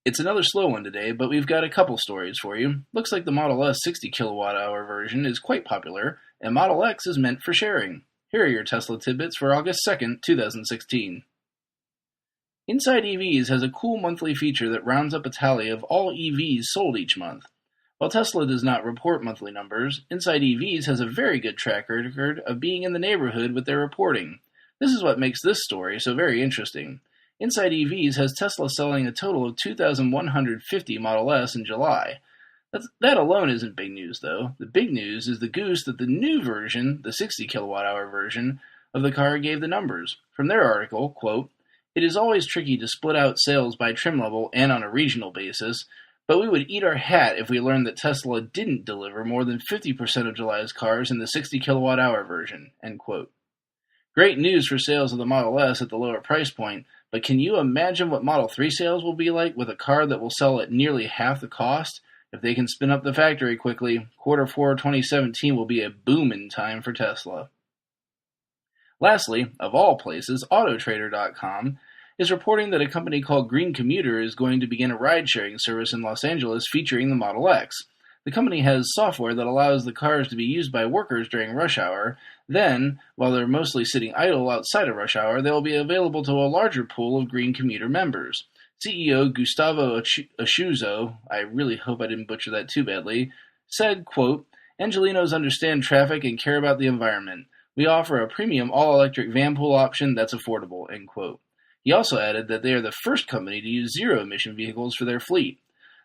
It's another slow one today, but we've got a couple stories for you. Looks like the Model S 60 kilowatt-hour version is quite popular, and Model X is meant for sharing. Here are your Tesla tidbits for August 2nd, 2016. Inside EVs has a cool monthly feature that rounds up a tally of all EVs sold each month. While Tesla does not report monthly numbers, Inside EVs has a very good track record of being in the neighborhood with their reporting. This is what makes this story so very interesting. Inside EVs has Tesla selling a total of 2,150 Model S in July. That alone isn't big news, though. The big news is the goose that the new version, the 60 kilowatt-hour version, of the car gave the numbers. From their article, quote, "It is always tricky to split out sales by trim level and on a regional basis, but we would eat our hat if we learned that Tesla didn't deliver more than 50% of July's cars in the 60 kilowatt-hour version," end quote. Great news for sales of the Model S at the lower price point, but can you imagine what Model 3 sales will be like with a car that will sell at nearly half the cost? If they can spin up the factory quickly, Q4 2017 will be a boom-in time for Tesla. Lastly, of all places, Autotrader.com is reporting that a company called Commuter is going to begin a ride-sharing service in Los Angeles featuring the Model X. The company has software that allows the cars to be used by workers during rush hour. Then, while they're mostly sitting idle outside of rush hour, they will be available to a larger pool of Commuter members. CEO Gustavo Asciuso, I really hope I didn't butcher that too badly, said, quote, "Angelinos understand traffic and care about the environment. We offer a premium all-electric van pool option that's affordable," end quote. He also added that they are the first company to use zero-emission vehicles for their fleet.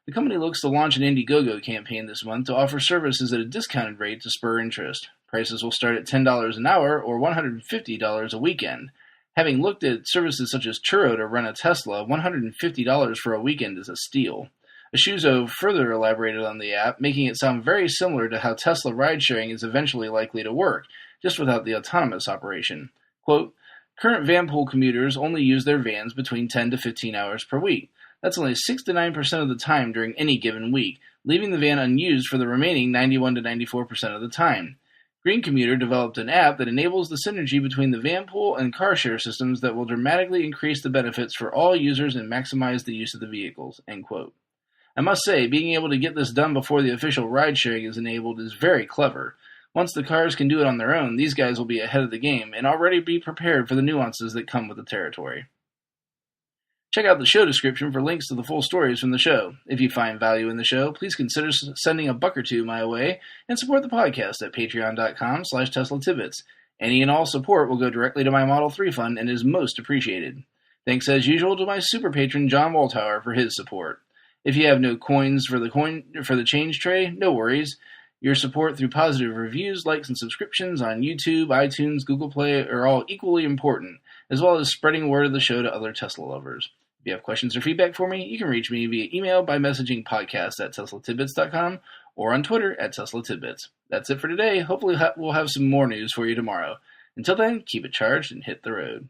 The company looks to launch an Indiegogo campaign this month to offer services at a discounted rate to spur interest. Prices will start at $10 an hour or $150 a weekend. Having looked at services such as Turo to run a Tesla, $150 for a weekend is a steal. Asciuso further elaborated on the app, making it sound very similar to how Tesla ride-sharing is eventually likely to work, just without the autonomous operation. Quote, "Current van pool commuters only use their vans between 10 to 15 hours per week. That's only 6 to 9% of the time during any given week, leaving the van unused for the remaining 91 to 94% of the time. Commuter developed an app that enables the synergy between the van pool and car share systems that will dramatically increase the benefits for all users and maximize the use of the vehicles," end quote. I must say, being able to get this done before the official ride-sharing is enabled is very clever. Once the cars can do it on their own, these guys will be ahead of the game and already be prepared for the nuances that come with the territory. Check out the show description for links to the full stories from the show. If you find value in the show, please consider sending a buck or two my way and support the podcast at patreon.com/Tesla Tidbits. Any and all support will go directly to my Model 3 fund and is most appreciated. Thanks as usual to my super patron John Walthour for his support. If you have no coins for the change tray, no worries. Your support through positive reviews, likes, and subscriptions on YouTube, iTunes, Google Play are all equally important, as well as spreading word of the show to other Tesla lovers. If you have questions or feedback for me, you can reach me via email by messaging podcast@teslatidbits.com or on Twitter @TeslaTidbits. That's it for today. Hopefully we'll have some more news for you tomorrow. Until then, keep it charged and hit the road.